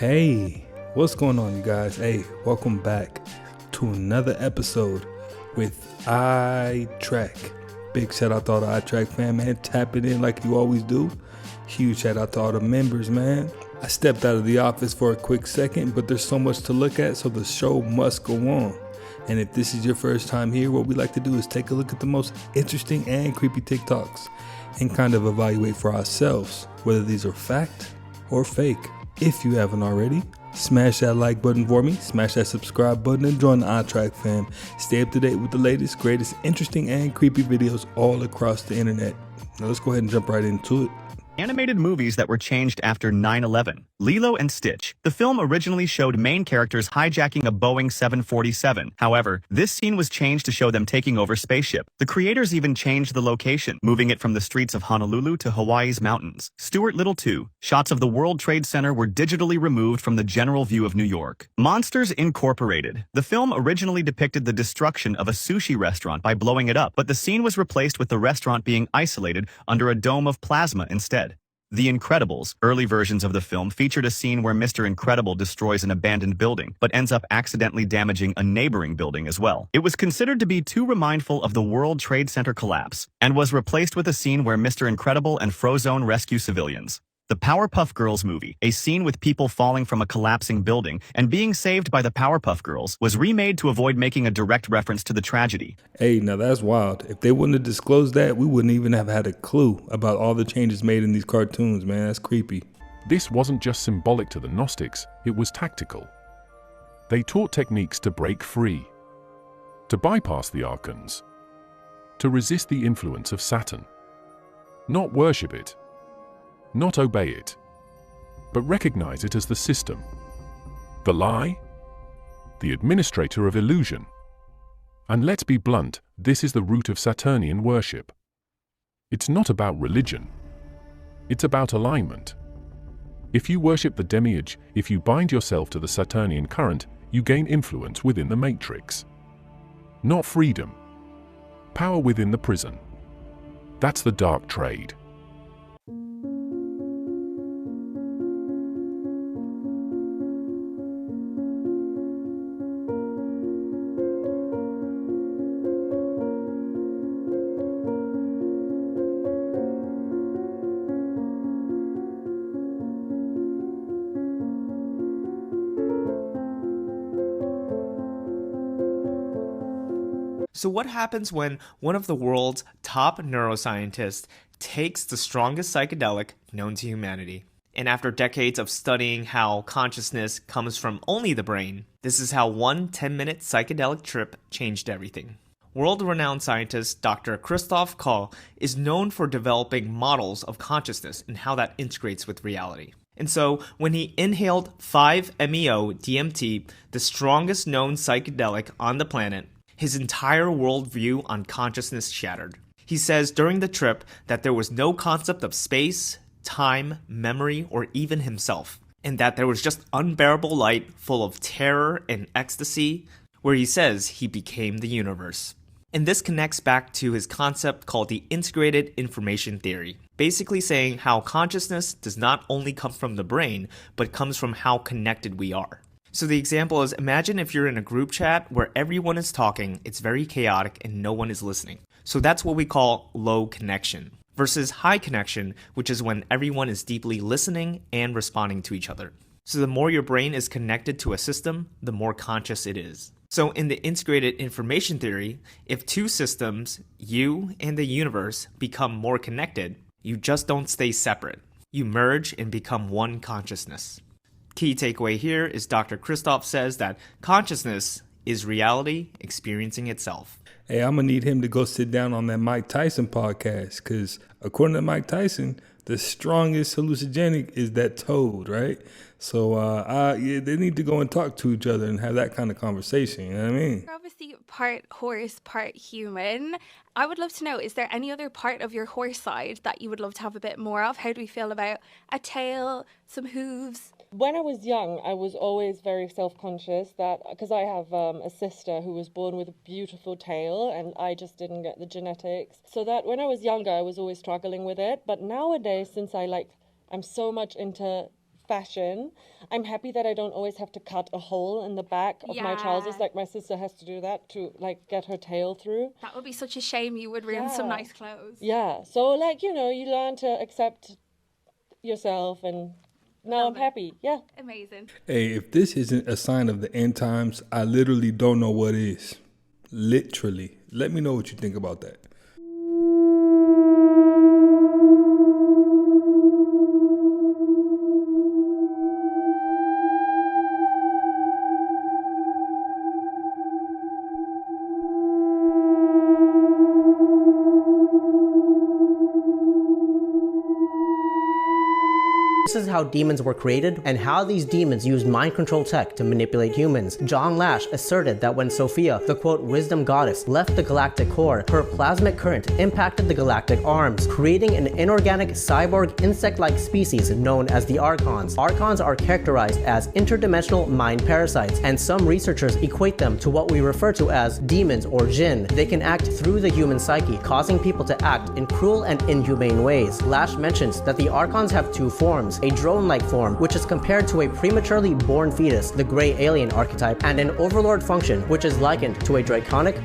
Hey, what's going on, you guys? Hey, welcome back to another episode with iTrack. Big shout out to all the iTrack fam, man. Tap it in like you always do. Huge shout out to all the members, man. I stepped out of the office for a quick second, but there's so much to look at, so the show must go on. And if this is your first time here, what we like to do is take a look at the most interesting and creepy TikToks and kind of evaluate for ourselves whether these are fact or fake. If you haven't already, smash that like button for me, smash that subscribe button, and join the iTrack fam. Stay up to date with the latest, greatest, interesting, and creepy videos all across the internet. Now let's go ahead and jump right into it. Animated movies that were changed after 9/11. Lilo and Stitch. The film originally showed main characters hijacking a Boeing 747. However, this scene was changed to show them taking over spaceship. The creators even changed the location, moving it from the streets of Honolulu to Hawaii's mountains. Stuart Little 2. Shots of the World Trade Center were digitally removed from the general view of New York. Monsters Incorporated. The film originally depicted the destruction of a sushi restaurant by blowing it up, but the scene was replaced with the restaurant being isolated under a dome of plasma instead. The Incredibles. Early versions of the film featured a scene where Mr. Incredible destroys an abandoned building, but ends up accidentally damaging a neighboring building as well. It was considered to be too remindful of the World Trade Center collapse, and was replaced with a scene where Mr. Incredible and Frozone rescue civilians. The Powerpuff Girls movie, a scene with people falling from a collapsing building and being saved by the Powerpuff Girls, was remade to avoid making a direct reference to the tragedy. Hey, now that's wild. If they wouldn't have disclosed that, we wouldn't even have had a clue about all the changes made in these cartoons, man. That's creepy. This wasn't just symbolic to the Gnostics, it was tactical. They taught techniques to break free, to bypass the Archons, to resist the influence of Saturn. Not worship it, not obey it, but recognize it as the system, the lie, the administrator of illusion. And let's be blunt, this is the root of Saturnian worship. It's not about religion, it's about alignment. If you worship the demiurge, if you bind yourself to the Saturnian current, you gain influence within the matrix. Not freedom, power within the prison. That's the dark trade. So what happens when one of the world's top neuroscientists takes the strongest psychedelic known to humanity? And after decades of studying how consciousness comes from only the brain, this is how one 10-minute psychedelic trip changed everything. World-renowned scientist Dr. Christoph Koch is known for developing models of consciousness and how that integrates with reality. And so, when he inhaled 5-MeO-DMT, the strongest known psychedelic on the planet, his entire worldview on consciousness shattered. He says during the trip that there was no concept of space, time, memory, or even himself, and that there was just unbearable light full of terror and ecstasy, where he says he became the universe. And this connects back to his concept called the integrated information theory, basically saying how consciousness does not only come from the brain, but comes from how connected we are. So the example is, imagine if you're in a group chat where everyone is talking, it's very chaotic, and no one is listening. So that's what we call low connection, versus high connection, which is when everyone is deeply listening and responding to each other. So the more your brain is connected to a system, the more conscious it is. So in the integrated information theory, if two systems, you and the universe, become more connected, you just don't stay separate. You merge and become one consciousness. Key takeaway here is Dr. Christoph says that consciousness is reality experiencing itself. Hey, I'm going to need him to go sit down on that Mike Tyson podcast, because according to Mike Tyson, the strongest hallucinogenic is that toad, right? So yeah, they need to go and talk to each other and have that kind of conversation, you know what I mean? You're obviously part horse, part human. I would love to know, is there any other part of your horse side that you would love to have a bit more of? How do we feel about a tail, some hooves? When I was young, I was always very self-conscious that, because I have a sister who was born with a beautiful tail and I just didn't get the genetics. So that when I was younger, I was always struggling with it. But nowadays, since I'm so much into fashion. I'm happy that I don't always have to cut a hole in the back of my trousers like my sister has to do that to like get her tail through. That would be such a shame. You would ruin some nice clothes. Yeah. So like, you know, you learn to accept yourself, and now I'm happy. Yeah. Amazing. Hey, if this isn't a sign of the end times, I literally don't know what is. Literally. Let me know what you think about that. This is how demons were created and how these demons used mind control tech to manipulate humans. John Lash asserted that when Sophia, the quote wisdom goddess, left the galactic core, her plasmic current impacted the galactic arms, creating an inorganic cyborg insect-like species known as the Archons. Archons are characterized as interdimensional mind parasites, and some researchers equate them to what we refer to as demons or jinn. They can act through the human psyche, causing people to act in cruel and inhumane ways. Lash mentions that the Archons have two forms: a drone-like form, which is compared to a prematurely born fetus, the gray alien archetype, and an overlord function, which is likened to a draconic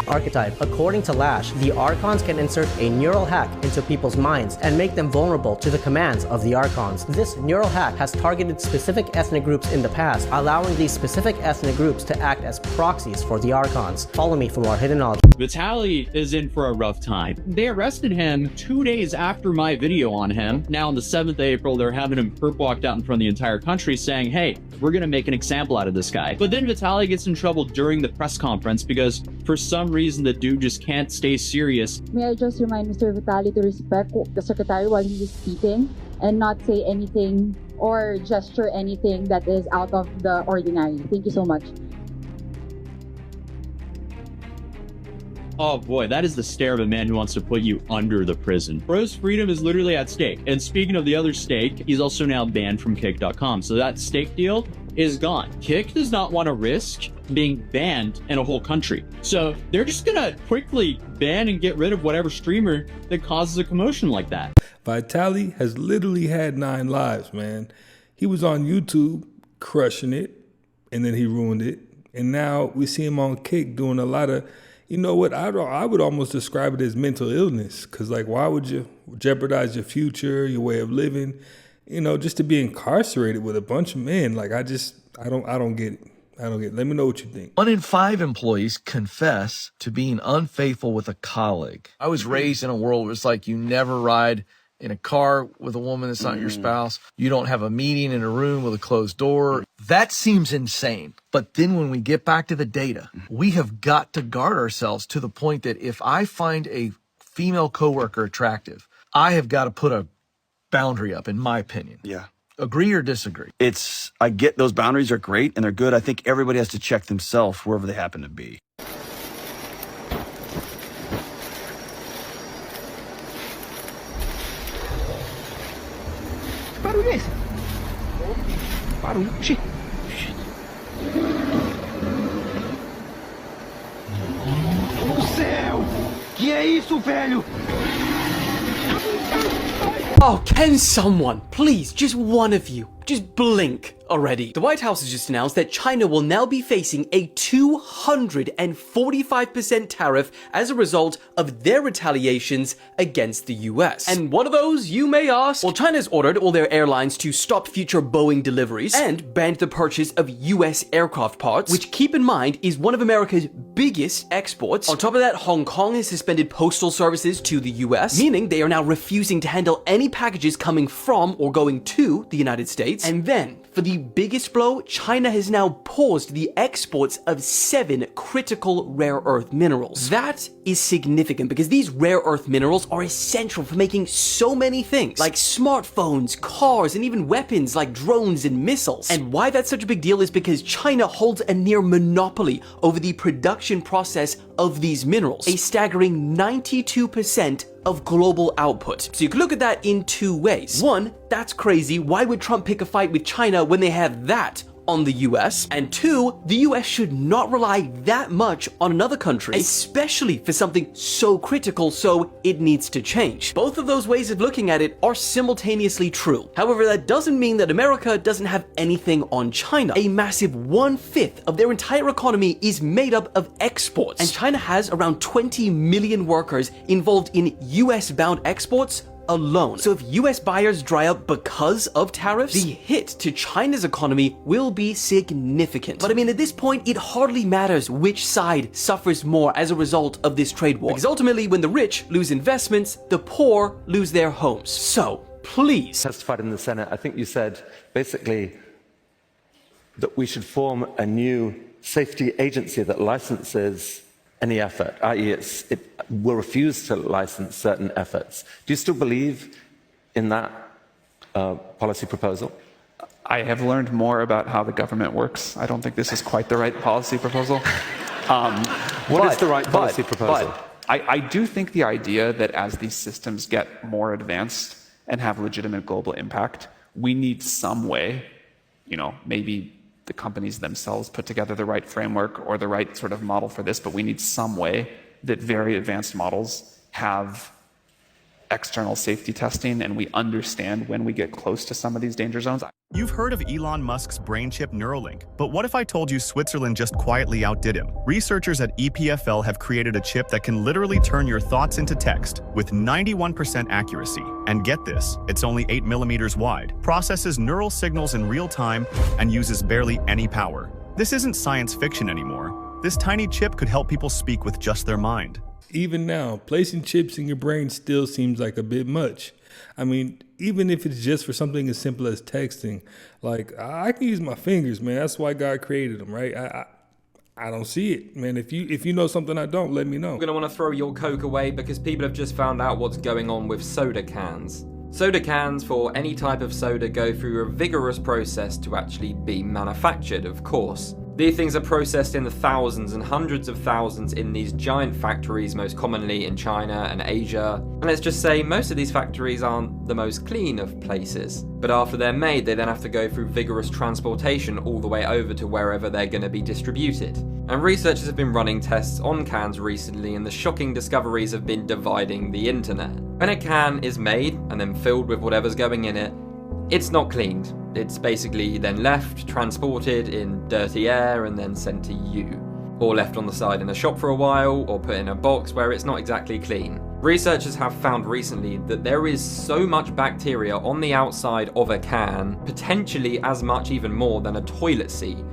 archetype. According to Lash, the Archons can insert a neural hack into people's minds and make them vulnerable to the commands of the Archons. This neural hack has targeted specific ethnic groups in the past, allowing these specific ethnic groups to act as proxies for the Archons. Follow me for more hidden knowledge. Vitaly is in for a rough time. They arrested him 2 days after my video on him. Now on the 7th of April, they're having him perp walked out in front of the entire country saying, hey, we're gonna make an example out of this guy. But then Vitaly gets in trouble during the press conference because for some reason the dude just can't stay serious. May I just remind Mr. Vitaly to respect the secretary while he is speaking and not say anything or gesture anything that is out of the ordinary. Thank you so much. Oh boy, that is the stare of a man who wants to put you under the prison. Bro's freedom is literally at stake. And speaking of the other stake, he's also now banned from Kick.com. So that stake deal is gone. Kick does not want to risk being banned in a whole country. So they're just gonna quickly ban and get rid of whatever streamer that causes a commotion like that. Vitaly has literally had 9 lives, man. He was on YouTube crushing it, and then he ruined it. And now we see him on Kick doing a lot of, you know what, I would almost describe it as mental illness. Because, like, why would you jeopardize your future, your way of living, you know, just to be incarcerated with a bunch of men? Like, I don't get it. I don't get it. Let me know what you think. 1 in 5 employees confess to being unfaithful with a colleague. I was raised in a world where it's like you never ride in a car with a woman that's not your spouse. You don't have a meeting in a room with a closed door. That seems insane. But then when we get back to the data, we have got to guard ourselves to the point that if I find a female coworker attractive, I have got to put a boundary up, in my opinion. Yeah. Agree or disagree? I get those boundaries are great and they're good. I think everybody has to check themselves wherever they happen to be. Barulho é esse? Barulho. Oxi. Do céu! Que é isso, velho? Oh, can someone, please, just one of you, just blink already. The White House has just announced that China will now be facing a 245% tariff as a result of their retaliations against the US. And what are those, you may ask? Well, China's ordered all their airlines to stop future Boeing deliveries and banned the purchase of US aircraft parts, which, keep in mind, is one of America's biggest exports. On top of that, Hong Kong has suspended postal services to the US, meaning they are now refusing to handle any packages coming from or going to the United States. And then, for the biggest blow, China has now paused the exports of 7 critical rare earth minerals. That is significant because these rare earth minerals are essential for making so many things, like smartphones, cars, and even weapons like drones and missiles. And why that's such a big deal is because China holds a near monopoly over the production process of these minerals, a staggering 92% of global output. So you can look at that in 2 ways. One, that's crazy. Why would Trump pick a fight with China when they have that on the US, and 2, the US should not rely that much on another country, especially for something so critical, so it needs to change. Both of those ways of looking at it are simultaneously true. However, that doesn't mean that America doesn't have anything on China. A massive 1/5 of their entire economy is made up of exports, and China has around 20 million workers involved in US-bound exports alone. So if US buyers dry up because of tariffs, the hit to China's economy will be significant. But I mean, at this point, it hardly matters which side suffers more as a result of this trade war. Because ultimately, when the rich lose investments, the poor lose their homes. So, please. Testified in the Senate, I think you said basically that we should form a new safety agency that licenses any effort, i.e. it will refuse to license certain efforts. Do you still believe in that policy proposal? I have learned more about how the government works. I don't think this is quite the right policy proposal. What is the right policy proposal? I do think the idea that as these systems get more advanced and have legitimate global impact, we need some way, maybe the companies themselves put together the right framework or the right sort of model for this, but we need some way that very advanced models have external safety testing and we understand when we get close to some of these danger zones. You've heard of Elon Musk's brain chip Neuralink, but what if I told you Switzerland just quietly outdid him? Researchers at EPFL have created a chip that can literally turn your thoughts into text with 91% accuracy. And get this, it's only 8 millimeters wide, processes neural signals in real time, and uses barely any power. This isn't science fiction anymore. This tiny chip could help people speak with just their mind. Even now, placing chips in your brain still seems like a bit much. I mean, even if it's just for something as simple as texting, like I can use my fingers, man. That's why God created them, right? I don't see it, man. If you know something I don't, let me know. You're going to want to throw your Coke away because people have just found out what's going on with soda cans. Soda cans for any type of soda go through a vigorous process to actually be manufactured, of course. These things are processed in the thousands and hundreds of thousands in these giant factories, most commonly in China and Asia. And let's just say most of these factories aren't the most clean of places. But after they're made, they then have to go through vigorous transportation all the way over to wherever they're going to be distributed. And researchers have been running tests on cans recently, and the shocking discoveries have been dividing the internet. When a can is made and then filled with whatever's going in it, it's not cleaned. It's basically then left, transported in dirty air, and then sent to you. Or left on the side in a shop for a while, or put in a box where it's not exactly clean. Researchers have found recently that there is so much bacteria on the outside of a can, potentially as much even more than a toilet seat.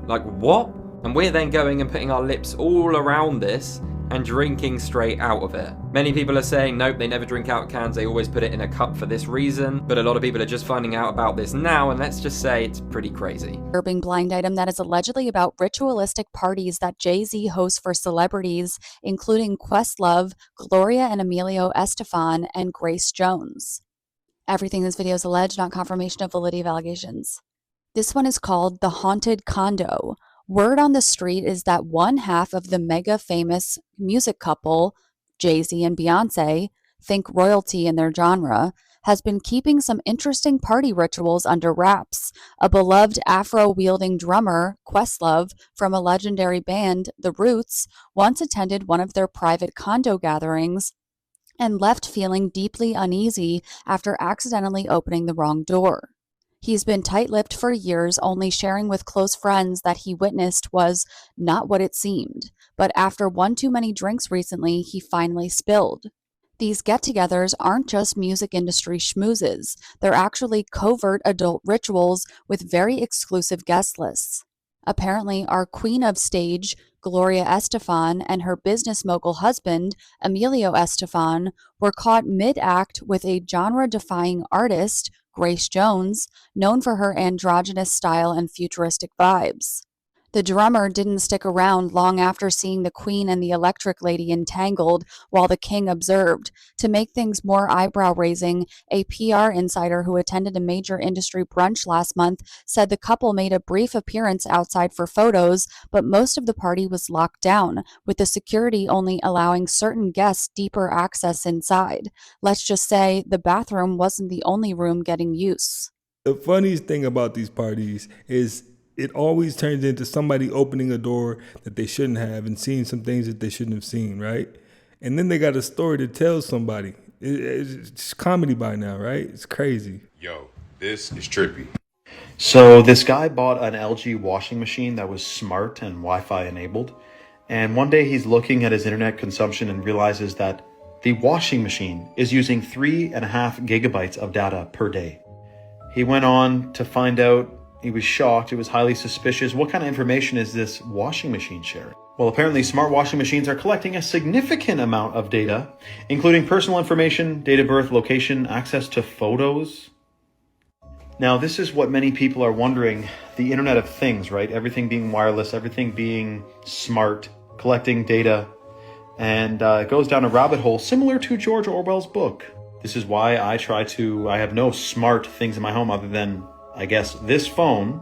Like, what? And we're then going and putting our lips all around this and drinking straight out of it. Many people are saying, nope, they never drink out cans, they always put it in a cup for this reason. But a lot of people are just finding out about this now, and let's just say it's pretty crazy. Disturbing blind item that is allegedly about ritualistic parties that Jay-Z hosts for celebrities, including Questlove, Gloria and Emilio Estefan, and Grace Jones. Everything in this video is alleged, not confirmation of validity of allegations. This one is called The Haunted Condo. Word on the street is that one half of the mega famous music couple, Jay-Z and Beyonce, think royalty in their genre, has been keeping some interesting party rituals under wraps. A beloved Afro-wielding drummer, Questlove, from a legendary band, The Roots, once attended one of their private condo gatherings and left feeling deeply uneasy after accidentally opening the wrong door. He's been tight-lipped for years, only sharing with close friends that he witnessed was not what it seemed. But after one too many drinks recently, he finally spilled. These get-togethers aren't just music industry schmoozes. They're actually covert adult rituals with very exclusive guest lists. Apparently, our queen of stage, Gloria Estefan, and her business mogul husband, Emilio Estefan, were caught mid-act with a genre-defying artist, Grace Jones, known for her androgynous style and futuristic vibes. The drummer didn't stick around long after seeing the Queen and the Electric Lady entangled while the King observed. To make things more eyebrow-raising, a PR insider who attended a major industry brunch last month said the couple made a brief appearance outside for photos, but most of the party was locked down, with the security only allowing certain guests deeper access inside. Let's just say the bathroom wasn't the only room getting use. The funniest thing about these parties is it always turns into somebody opening a door that they shouldn't have and seeing some things that they shouldn't have seen, right? And then they got a story to tell somebody. It's comedy by now, right? It's crazy. Yo, this is trippy. So this guy bought an LG washing machine that was smart and Wi-Fi enabled. And one day he's looking at his internet consumption and realizes that the washing machine is using 3.5 gigabytes of data per day. He went on to find out, he was shocked, he was highly suspicious. What kind of information is this washing machine sharing? Well, apparently smart washing machines are collecting a significant amount of data, including personal information, date of birth, location, access to photos. Now, this is what many people are wondering, the Internet of Things, right? Everything being wireless, everything being smart, collecting data, and it goes down a rabbit hole similar to George Orwell's book. This is why I have no smart things in my home other than, I guess, this phone.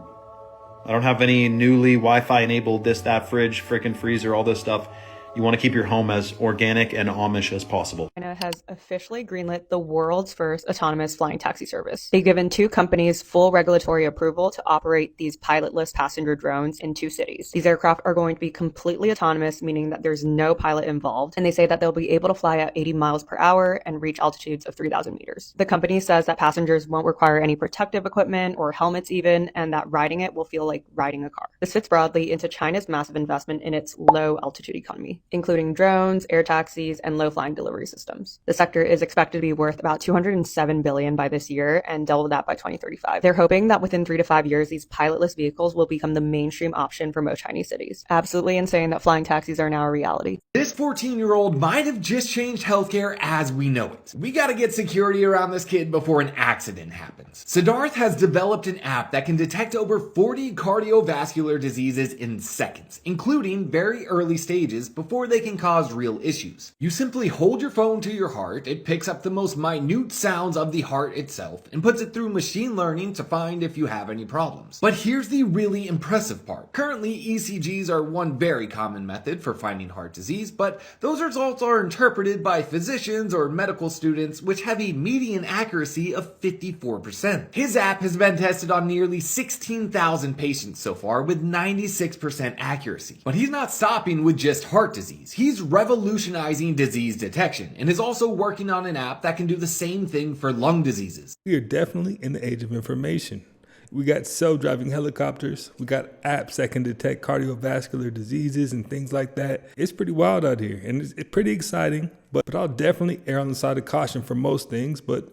I don't have any newly Wi-Fi enabled this, that, fridge, frickin' freezer, all this stuff. You want to keep your home as organic and Amish as possible. China has officially greenlit the world's first autonomous flying taxi service. They've given 2 companies full regulatory approval to operate these pilotless passenger drones in 2 cities. These aircraft are going to be completely autonomous, meaning that there's no pilot involved, and they say that they'll be able to fly at 80 miles per hour and reach altitudes of 3,000 meters. The company says that passengers won't require any protective equipment or helmets even, and that riding it will feel like riding a car. This fits broadly into China's massive investment in its low altitude economy, including drones, air taxis, and low-flying delivery systems. The sector is expected to be worth about $207 billion by this year and double that by 2035. They're hoping that within 3 to 5 years, these pilotless vehicles will become the mainstream option for most Chinese cities. Absolutely insane that flying taxis are now a reality. This 14-year-old might have just changed healthcare as we know it. We gotta get security around this kid before an accident happens. Siddharth has developed an app that can detect over 40 cardiovascular diseases in seconds, including very early stages before they can cause real issues. You simply hold your phone to your heart, it picks up the most minute sounds of the heart itself, and puts it through machine learning to find if you have any problems. But here's the really impressive part. Currently, ECGs are one very common method for finding heart disease, but those results are interpreted by physicians or medical students, which have a median accuracy of 54%. His app has been tested on nearly 16,000 patients so far with 96% accuracy. But he's not stopping with just heart disease. He's revolutionizing disease detection and is also working on an app that can do the same thing for lung diseases. We are definitely in the age of information. We got self-driving helicopters. We got apps that can detect cardiovascular diseases and things like that. It's pretty wild out here, and it's pretty exciting, but I'll definitely err on the side of caution for most things, but,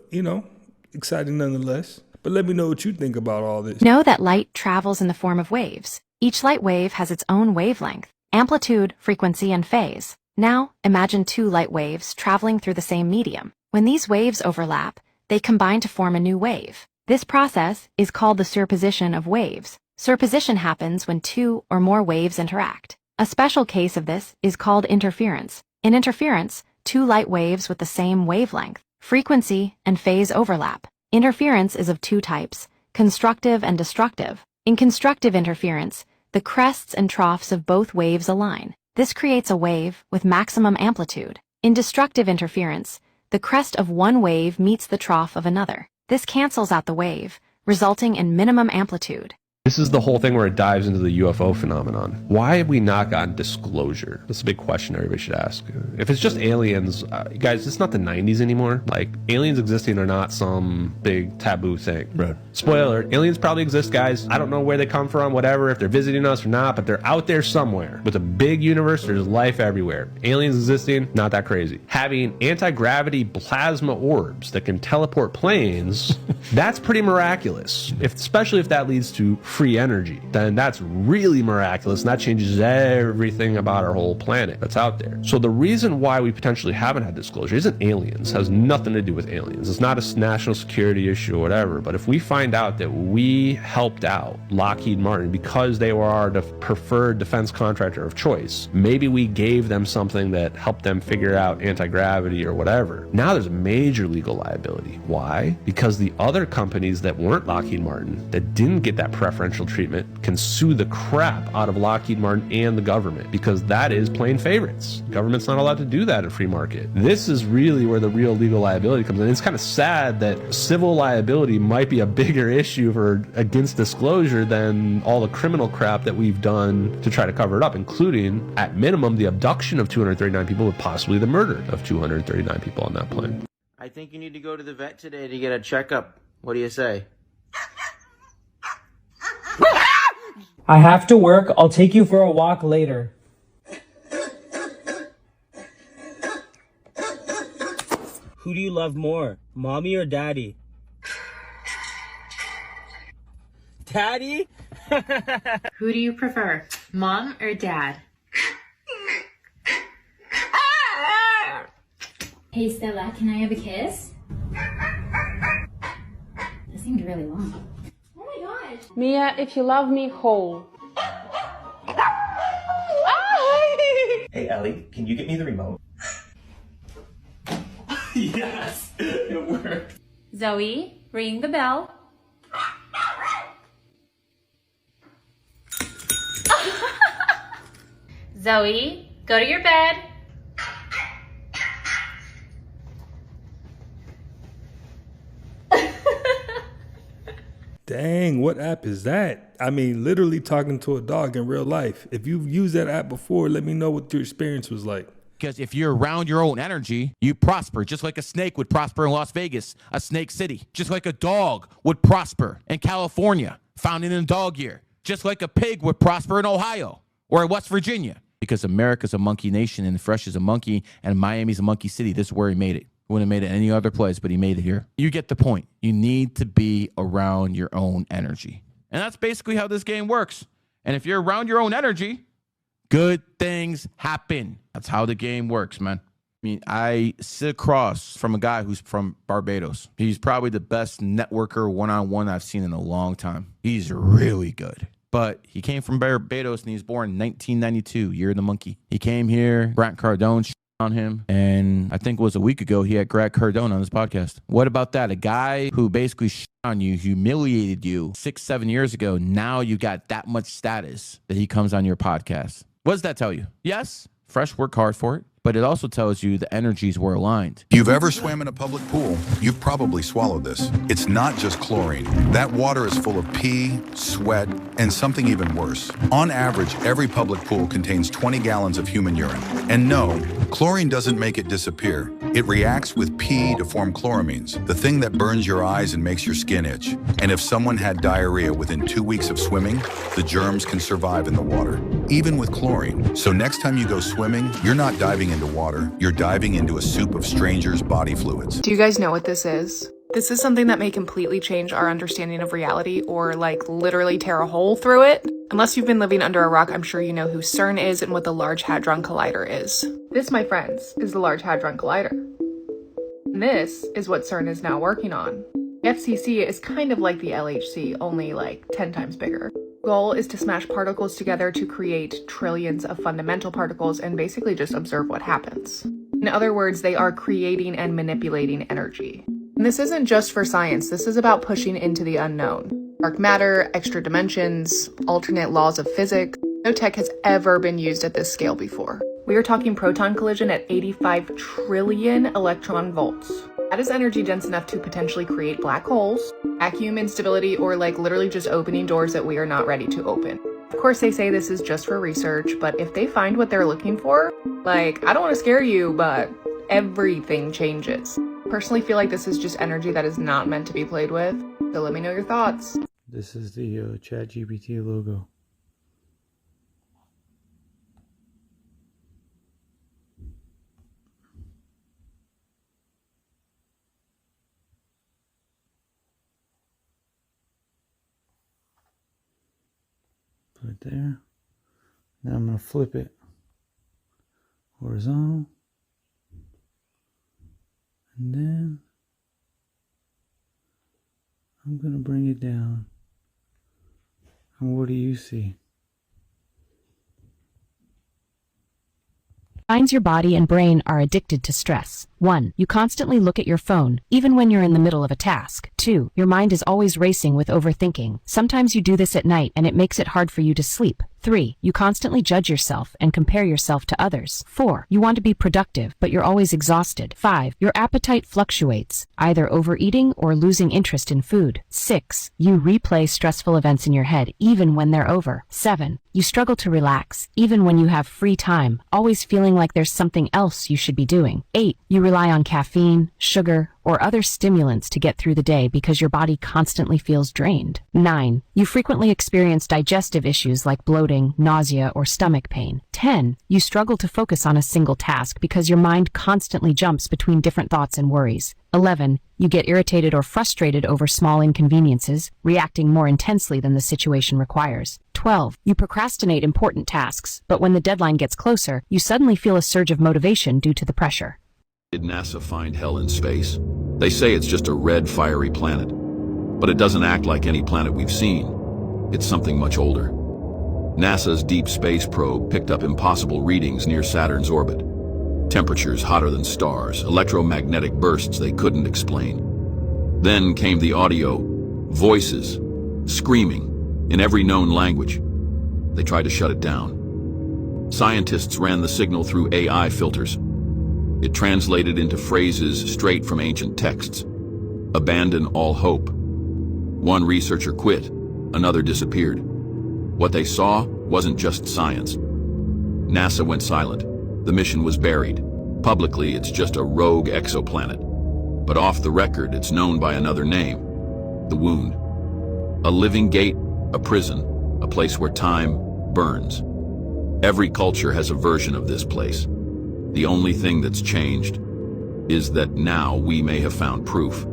exciting nonetheless. But let me know what you think about all this. Know that light travels in the form of waves. Each light wave has its own wavelength, amplitude, frequency, and phase. Now, imagine 2 light waves traveling through the same medium. When these waves overlap, they combine to form a new wave. This process is called the superposition of waves. Superposition happens when 2 or more waves interact. A special case of this is called interference. In interference, 2 light waves with the same wavelength, frequency, and phase overlap. Interference is of 2 types, constructive and destructive. In constructive interference, the crests and troughs of both waves align. This creates a wave with maximum amplitude. In destructive interference, the crest of one wave meets the trough of another. This cancels out the wave, resulting in minimum amplitude. This is the whole thing where it dives into the UFO phenomenon. Why have we not gotten disclosure? That's a big question everybody should ask. If it's just aliens, guys, it's not the 90s anymore. Like, aliens existing are not some big taboo thing. Right. Spoiler, aliens probably exist, guys. I don't know where they come from, whatever, if they're visiting us or not, but they're out there somewhere. With a big universe, there's life everywhere. Aliens existing, not that crazy. Having anti-gravity plasma orbs that can teleport planes, that's pretty miraculous. Especially if that leads to free energy, then that's really miraculous, and that changes everything about our whole planet that's out there. So the reason why we potentially haven't had disclosure isn't aliens, it has nothing to do with aliens. It's not a national security issue or whatever, but if we find out that we helped out Lockheed Martin because they were our preferred defense contractor of choice, maybe we gave them something that helped them figure out anti-gravity or whatever. Now there's a major legal liability. Why? Because the other companies that weren't Lockheed Martin, that didn't get that preference preferential treatment can sue the crap out of Lockheed Martin and the government, because that is playing favorites. Government's not allowed to do that in free market. This is really where the real legal liability comes in. It's kind of sad that civil liability might be a bigger issue for against disclosure than all the criminal crap that we've done to try to cover it up, including, at minimum, the abduction of 239 people, with possibly the murder of 239 people on that plane. I think you need to go to the vet today to get a checkup. What do you say? I have to work. I'll take you for a walk later. Who do you love more, mommy or daddy? Daddy? Who do you prefer, mom or dad? Hey Stella, can I have a kiss? That seemed really long. Oh my gosh. Mia, if you love me, whole. Hey Ellie, can you get me the remote? Yes, it worked. Zoe, ring the bell. Zoe, go to your bed. Dang, what app is that? I mean, literally talking to a dog in real life. If you've used that app before, let me know what your experience was like. Because if you're around your own energy, you prosper, just like a snake would prosper in Las Vegas, a snake city. Just like a dog would prosper in California, found in a dog year. Just like a pig would prosper in Ohio or West Virginia. Because America's a monkey nation and Fresh is a monkey and Miami's a monkey city. This is where he made it. Wouldn't have made it any other place, but he made it here. You get the point. You need to be around your own energy. And that's basically how this game works. And if you're around your own energy, good things happen. That's how the game works, man. I mean, I sit across from a guy who's from Barbados. He's probably the best networker one-on-one I've seen in a long time. He's really good. But he came from Barbados and he was born in 1992, year of the monkey. He came here, Grant Cardone on him, and I think it was a week ago he had Grant Cardone on his podcast. What about that? A guy who basically on you, humiliated you 6-7 years ago. Now you got that much status that he comes on your podcast. What does that tell you? Yes, Fresh worked hard for it, but it also tells you the energies were aligned. You've ever swam in a public pool? You've probably swallowed this. It's not just chlorine. That water is full of pee, sweat, and something even worse. On average, every public pool contains 20 gallons of human urine. And no, chlorine doesn't make it disappear. It reacts with pee to form chloramines, the thing that burns your eyes and makes your skin itch. And if someone had diarrhea within 2 weeks of swimming, the germs can survive in the water, even with chlorine. So next time you go swimming, you're not diving into water, you're diving into a soup of strangers' body fluids. Do you guys know what this is? This is something that may completely change our understanding of reality or like literally tear a hole through it. Unless you've been living under a rock, I'm sure you know who CERN is and what the Large Hadron Collider is. This, my friends, is the Large Hadron Collider. And this is what CERN is now working on. The FCC is kind of like the LHC, only like 10 times bigger. The goal is to smash particles together to create trillions of fundamental particles and basically just observe what happens. In other words, they are creating and manipulating energy. And this isn't just for science, this is about pushing into the unknown. Dark matter, extra dimensions, alternate laws of physics. No tech has ever been used at this scale before. We are talking proton collision at 85 trillion electron volts. That is energy dense enough to potentially create black holes, vacuum instability, or like literally just opening doors that we are not ready to open. Of course, they say this is just for research, but if they find what they're looking for, like, I don't want to scare you, but everything changes. Personally feel like this is just energy that is not meant to be played with, so let me know your thoughts. This is the ChatGPT logo. Put it there. Now I'm going to flip it horizontal. And then I'm going to bring it down. And what do you see? Signs your body and brain are addicted to stress. 1. You constantly look at your phone, even when you're in the middle of a task. 2. Your mind is always racing with overthinking. Sometimes you do this at night and it makes it hard for you to sleep. 3. You constantly judge yourself and compare yourself to others. 4. You want to be productive, but you're always exhausted. 5. Your appetite fluctuates, either overeating or losing interest in food. 6. You replay stressful events in your head, even when they're over. 7. You struggle to relax, even when you have free time, always feeling like there's something else you should be doing. 8. You rely on caffeine, sugar, or other stimulants to get through the day because your body constantly feels drained. 9. You frequently experience digestive issues like bloating, nausea, or stomach pain. 10. You struggle to focus on a single task because your mind constantly jumps between different thoughts and worries. 11. You get irritated or frustrated over small inconveniences, reacting more intensely than the situation requires. 12. You procrastinate important tasks, but when the deadline gets closer, you suddenly feel a surge of motivation due to the pressure. Did NASA find hell in space? They say it's just a red, fiery planet. But it doesn't act like any planet we've seen. It's something much older. NASA's Deep Space Probe picked up impossible readings near Saturn's orbit. Temperatures hotter than stars, electromagnetic bursts they couldn't explain. Then came the audio, voices, screaming, in every known language. They tried to shut it down. Scientists ran the signal through AI filters. It translated into phrases straight from ancient texts. Abandon all hope. One researcher quit, another disappeared. What they saw wasn't just science. NASA went silent. The mission was buried. Publicly, it's just a rogue exoplanet. But off the record, it's known by another name. The Wound. A living gate, a prison, a place where time burns. Every culture has a version of this place. The only thing that's changed is that now we may have found proof.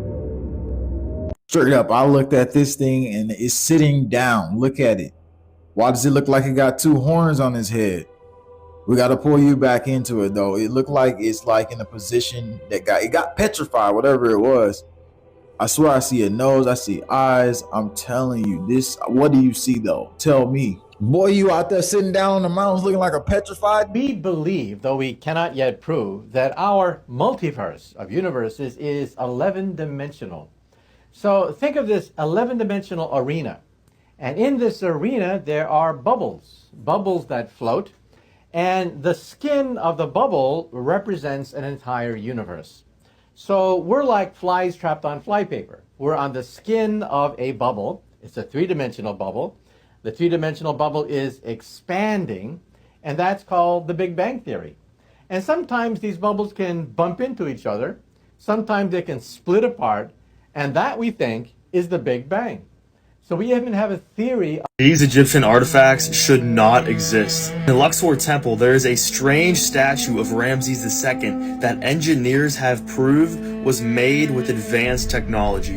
Straight up, I looked at this thing and it's sitting down. Look at it. Why does it look like it got two horns on his head? We got to pull you back into it though. It looked like it's like in a position that it got petrified, whatever it was. I swear I see a nose, I see eyes. I'm telling you this. What do you see though? Tell me. Boy, you out there sitting down on the mountains looking like a petrified. We believe, though we cannot yet prove, that our multiverse of universes is 11-dimensional. So think of this 11-dimensional arena. And in this arena, there are bubbles that float. And the skin of the bubble represents an entire universe. So we're like flies trapped on flypaper. We're on the skin of a bubble. It's a 3-dimensional bubble. The 3-dimensional bubble is expanding, and that's called the Big Bang Theory. And sometimes these bubbles can bump into each other. Sometimes they can split apart, and that, we think, is the Big Bang. So we even have a theory. These Egyptian artifacts should not exist. In the Luxor Temple, there is a strange statue of Ramses II that engineers have proved was made with advanced technology.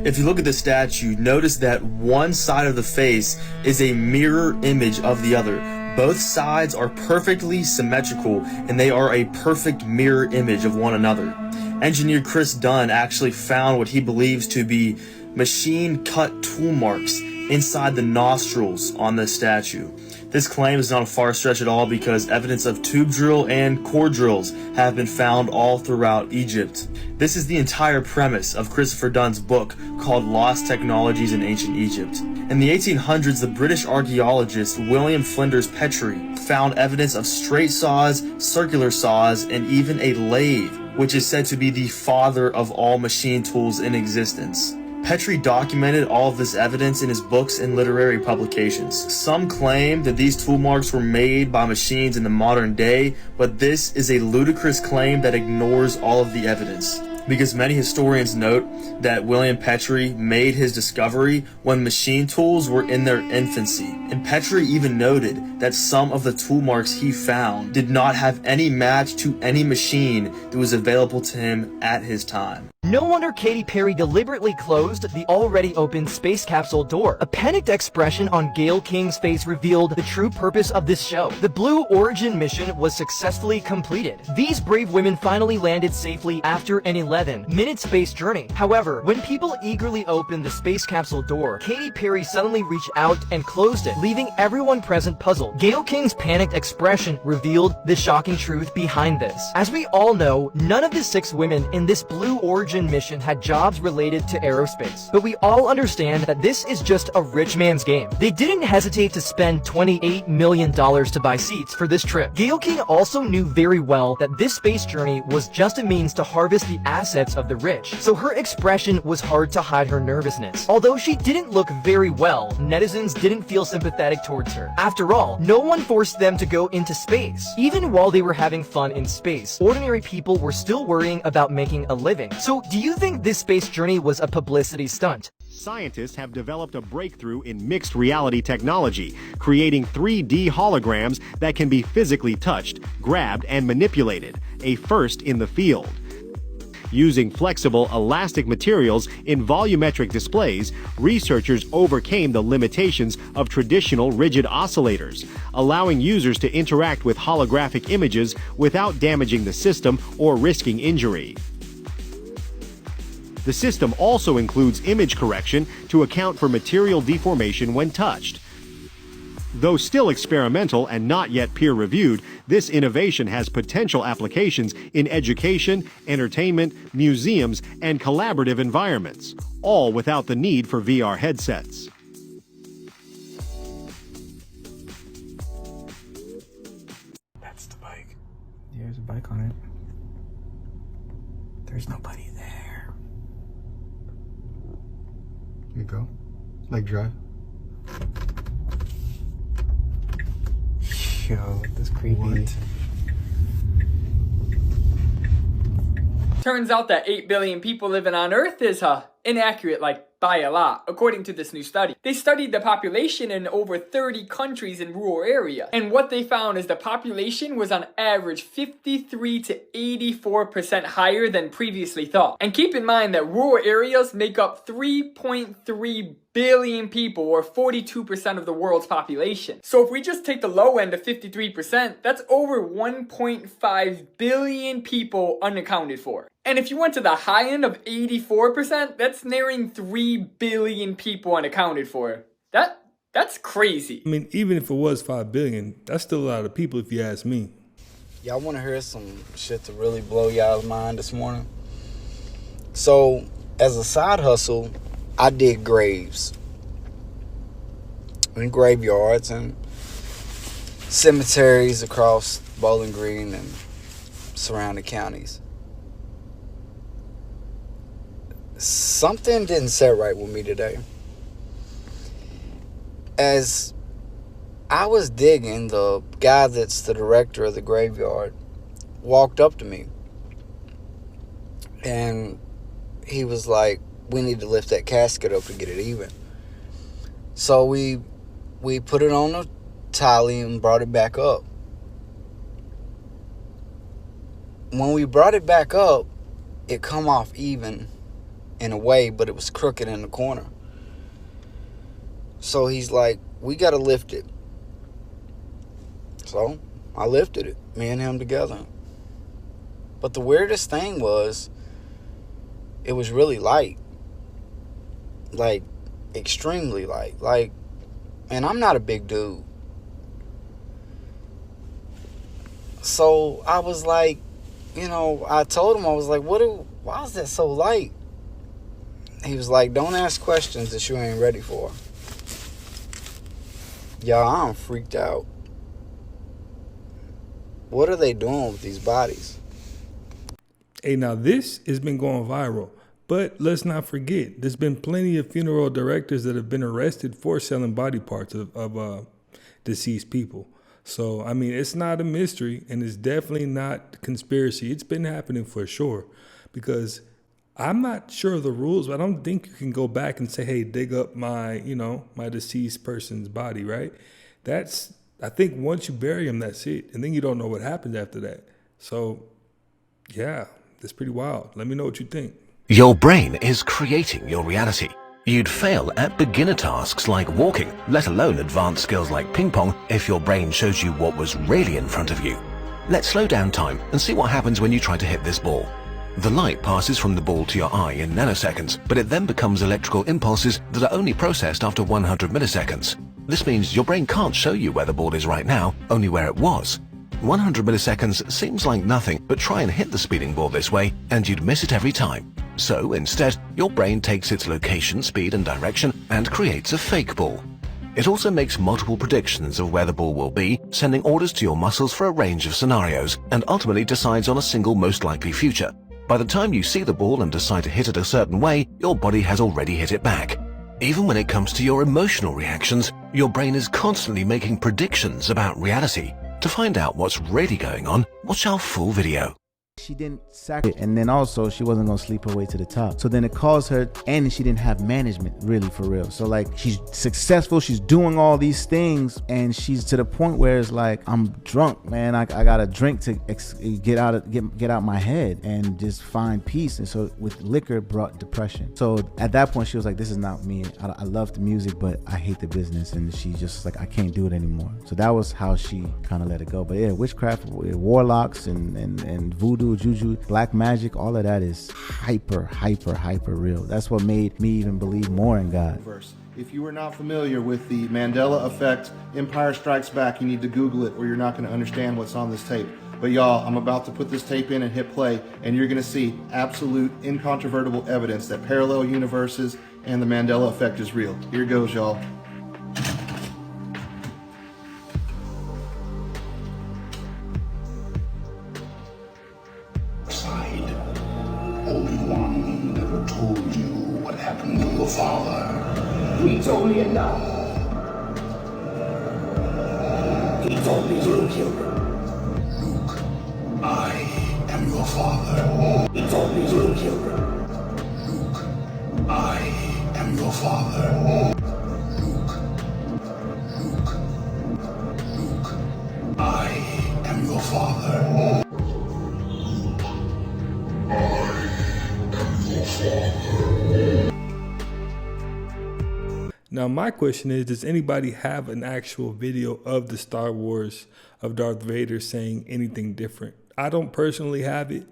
If you look at the statue, notice that one side of the face is a mirror image of the other. Both sides are perfectly symmetrical, and they are a perfect mirror image of one another. Engineer Chris Dunn actually found what he believes to be machine-cut tool marks inside the nostrils on the statue. This claim is not a far stretch at all because evidence of tube drill and core drills have been found all throughout Egypt. This is the entire premise of Christopher Dunn's book called Lost Technologies in Ancient Egypt. In the 1800s, the British archaeologist William Flinders Petrie found evidence of straight saws, circular saws, and even a lathe, which is said to be the father of all machine tools in existence. Petrie documented all of this evidence in his books and literary publications. Some claim that these tool marks were made by machines in the modern day, but this is a ludicrous claim that ignores all of the evidence. Because many historians note that William Petrie made his discovery when machine tools were in their infancy. And Petrie even noted that some of the tool marks he found did not have any match to any machine that was available to him at his time. No wonder Katy Perry deliberately closed the already open space capsule door. A panicked expression on Gayle King's face revealed the true purpose of this show. The Blue Origin mission was successfully completed. These brave women finally landed safely after an 11-minute space journey. However, when people eagerly opened the space capsule door, Katy Perry suddenly reached out and closed it, leaving everyone present puzzled. Gayle King's panicked expression revealed the shocking truth behind this. As we all know, none of the 6 women in this Blue Origin mission had jobs related to aerospace. But we all understand that this is just a rich man's game. They didn't hesitate to spend $28 million to buy seats for this trip. Gayle King also knew very well that this space journey was just a means to harvest the assets of the rich. So her expression was hard to hide her nervousness. Although she didn't look very well, netizens didn't feel sympathetic towards her. After all, no one forced them to go into space. Even while they were having fun in space, ordinary people were still worrying about making a living. So do you think this space journey was a publicity stunt? Scientists have developed a breakthrough in mixed reality technology, creating 3D holograms that can be physically touched, grabbed, and manipulated, a first in the field. Using flexible, elastic materials in volumetric displays, researchers overcame the limitations of traditional rigid oscillators, allowing users to interact with holographic images without damaging the system or risking injury. The system also includes image correction to account for material deformation when touched. Though still experimental and not yet peer-reviewed, this innovation has potential applications in education, entertainment, museums, and collaborative environments, all without the need for VR headsets. That's the bike. There's a bike on it. There's nobody there. Here you go. Leg drive. Yo, that's creepy. What? Turns out that 8 billion people living on Earth is inaccurate, like by a lot, according to this new study. They studied the population in over 30 countries in rural areas, and what they found is the population was on average 53 to 84% higher than previously thought. And keep in mind that rural areas make up 3.3 billion people, or 42% of the world's population. So if we just take the low end of 53%, that's over 1.5 billion people unaccounted for. And if you went to the high end of 84%, that's nearing 3 billion people unaccounted for. That's crazy. I mean, even if it was 5 billion, that's still a lot of people if you ask me. Y'all want to hear some shit to really blow y'all's mind this morning? So, as a side hustle, I dig graves and graveyards and cemeteries across Bowling Green and surrounding counties. Something didn't set right with me today. As I was digging, the guy that's the director of the graveyard walked up to me. And he was like, we need to lift that casket up to get it even. So we put it on a tally and brought it back up. When we brought it back up, it come off even in a way, but it was crooked in the corner. So he's like, we got to lift it. So I lifted it, me and him together. But the weirdest thing was, it was really light. Like, extremely light. Like, and I'm not a big dude. So I was like, you know, I told him, I was like, why is that so light? He was like, don't ask questions that you ain't ready for. Y'all, I'm freaked out. What are they doing with these bodies? Hey, now this has been going viral. But let's not forget, there's been plenty of funeral directors that have been arrested for selling body parts of deceased people. So, I mean, it's not a mystery, and it's definitely not conspiracy. It's been happening for sure. Because I'm not sure of the rules, but I don't think you can go back and say, hey, dig up my deceased person's body, right? I think once you bury him, that's it. And then you don't know what happens after that. So, yeah, that's pretty wild. Let me know what you think. Your brain is creating your reality. You'd fail at beginner tasks like walking, let alone advanced skills like ping pong, if your brain shows you what was really in front of you. Let's slow down time and see what happens when you try to hit this ball. The light passes from the ball to your eye in nanoseconds, but it then becomes electrical impulses that are only processed after 100 milliseconds. This means your brain can't show you where the ball is right now, only where it was. 100 milliseconds seems like nothing, but try and hit the speeding ball this way, and you'd miss it every time. So instead, your brain takes its location, speed, and direction and creates a fake ball. It also makes multiple predictions of where the ball will be, sending orders to your muscles for a range of scenarios, and ultimately decides on a single most likely future. By the time you see the ball and decide to hit it a certain way, your body has already hit it back. Even when it comes to your emotional reactions, your brain is constantly making predictions about reality. To find out what's really going on, watch our full video. She didn't sacrifice, and then also she wasn't gonna sleep her way to the top. So then it caused her, and she didn't have management really for real. So like she's successful, she's doing all these things, and she's to the point where it's like, I'm drunk, man. I got a drink to get out my head and just find peace. And so with liquor brought depression. So at that point she was like, this is not me. I love the music, but I hate the business. And she just like, I can't do it anymore. So that was how she kind of let it go. But yeah, witchcraft, warlocks, and voodoo, juju, black magic, all of that is hyper real. That's what made me even believe more in God. If you are not familiar with the Mandela effect, Empire Strikes Back, you need to Google it or you're not going to understand what's on this tape. But y'all, I'm about to put this tape in and hit play, and you're going to see absolute incontrovertible evidence that parallel universes and the Mandela effect is real. Here goes, y'all. Obi-Wan never told you what happened to your father. He told me enough. He told me you killed him. Luke, I am your father. He told me you killed him. Luke, I am your father. Luke, I am your father. Now my question is, does anybody have an actual video of the Star Wars of Darth Vader saying anything different? I don't personally have it,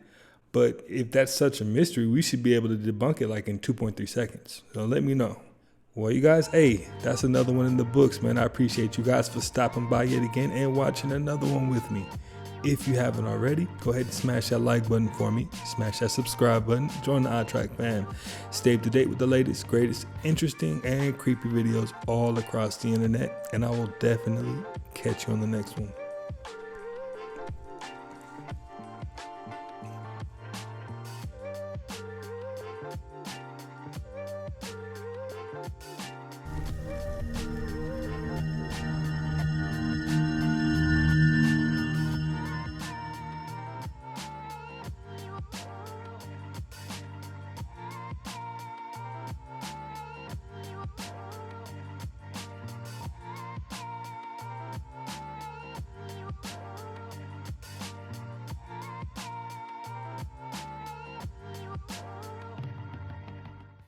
but if that's such a mystery, we should be able to debunk it like in 2.3 seconds. So let me know. Well, you guys, hey, that's another one in the books, man. I appreciate you guys for stopping by yet again and watching another one with me. If you haven't already, go ahead and smash that like button for me. Smash that subscribe button. Join the iTrack fam. Stay up to date with the latest, greatest, interesting, and creepy videos all across the internet. And I will definitely catch you on the next one.